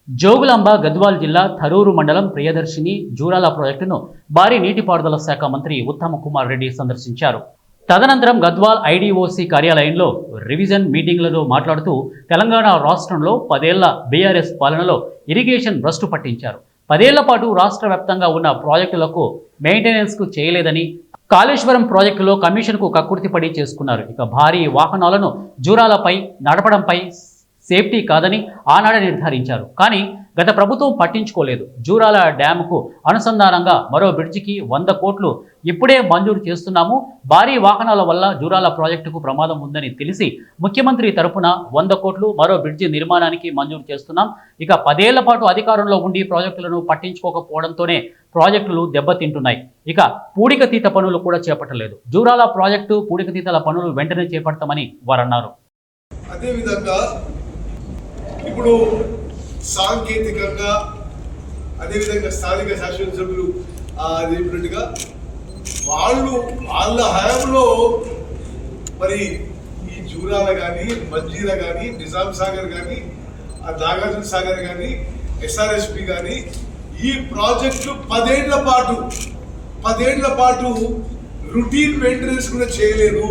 జోగులాంబ గద్వాల్ జిల్లా థరూరు మండలం ప్రియదర్శిని జూరాల ప్రాజెక్టును భారీ నీటిపారుదల శాఖ మంత్రి ఉత్తమ్ కుమార్ రెడ్డి సందర్శించారు. తదనంతరం గద్వాల్ ఐడీఓసీ కార్యాలయంలో రివిజన్ మీటింగ్లలో మాట్లాడుతూ తెలంగాణ రాష్ట్రంలో 10 ఏళ్ల బీఆర్ఎస్ పాలనలో ఇరిగేషన్ భ్రష్టు పట్టించారు. 10 ఏళ్ల పాటు రాష్ట్ర వ్యాప్తంగా ఉన్న ప్రాజెక్టులకు మెయింటెనెన్స్కు చేయలేదని, కాళేశ్వరం ప్రాజెక్టులో కమిషన్కు కక్కుర్తిపడి చేసుకున్నారు. ఇక భారీ వాహనాలను జూరాలపై నడపడంపై సేఫ్టీ కాదని ఆనాడే నిర్ధారించారు. కానీ గత ప్రభుత్వం పట్టించుకోలేదు. జూరాల డ్యాముకు అనుసంధానంగా మరో బ్రిడ్జికి 100 కోట్లు ఇప్పుడే మంజూరు చేస్తున్నాము. భారీ వాహనాల వల్ల జూరాల ప్రాజెక్టుకు ప్రమాదం ఉందని తెలిసి ముఖ్యమంత్రి తరపున 100 కోట్లు మరో బ్రిడ్జి నిర్మాణానికి మంజూరు చేస్తున్నాం. ఇక 10 ఏళ్ల పాటు అధికారంలో ఉండి ప్రాజెక్టులను పట్టించుకోకపోవడంతోనే ప్రాజెక్టులు దెబ్బతింటున్నాయి. ఇక పూడికతీత పనులు కూడా చేపట్టలేదు. జూరాల ప్రాజెక్టు పూడికతీతల పనులు వెంటనే చేపడతామని వారన్నారు. అదేవిధంగా ఇప్పుడు సాంకేతికంగా అదేవిధంగా స్థానిక శాసనసభ్యులు చెప్పినట్టుగా వాళ్ళ హయాంలో మరి ఈ జూరాల కానీ, మంజీరా కానీ, నిజాం సాగర్ కానీ, నాగార్జున సాగర్ కానీ, ఎస్ఆర్ఎస్పి కానీ ఈ ప్రాజెక్టులు 10 ఏళ్ల పాటు రొటీన్ మెయింటెనెన్స్ కూడా చేయలేదు.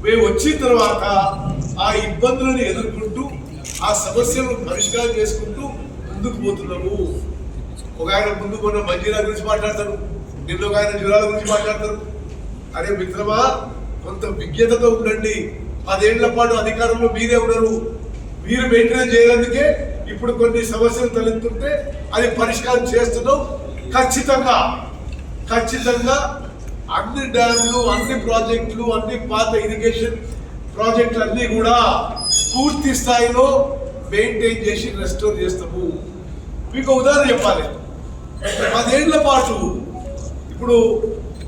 మేము వచ్చిన తర్వాత ఆ ఇబ్బందులను ఎదుర్కొంటూ ఆ సమస్యలను పరిష్కారం చేసుకుంటూ ముందుకు పోతున్నాము. ఒక ఆయన ముందు మొన్న మంజీరా గురించి మాట్లాడతారు, నిన్న ఒక ఆయన జూరాల గురించి మాట్లాడతారు. అరే మిత్రమా, కొంత విజ్ఞతతో ఉండండి. 10 ఏళ్ల పాటు అధికారంలో మీరే ఉన్నారు. మీరు మెయింటైన్ చేయడానికి ఇప్పుడు కొన్ని సమస్యలు తలెత్తుంటే అది పరిష్కారం చేస్తున్నాం. ఖచ్చితంగా అన్ని డ్యాములు, అన్ని ప్రాజెక్టులు, అన్ని పాత ఇరిగేషన్ ప్రాజెక్టులు అన్నీ కూడా పూర్తి స్థాయిలో మెయింటైన్ చేసి రెస్టోర్ చేస్తాము. మీకు ఉదాహరణ చెప్పాలి. 10 ఏళ్ల పాటు ఇప్పుడు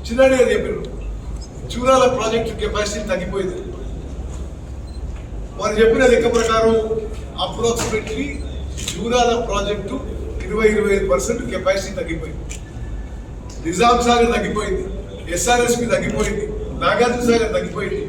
చిన్నగా చెప్పారు, జూరాల ప్రాజెక్టు కెపాసిటీ తగ్గిపోయింది. వారు చెప్పిన లెక్క ప్రకారం అప్రాక్సిమేట్లీ జూరాల ప్రాజెక్టు 20-25% కెపాసిటీ తగ్గిపోయింది. నిజాం సాగర్ తగ్గిపోయింది, ఎస్ఆర్ఎస్పి తగ్గిపోయింది, నాగార్జున సాగర్ తగ్గిపోయింది.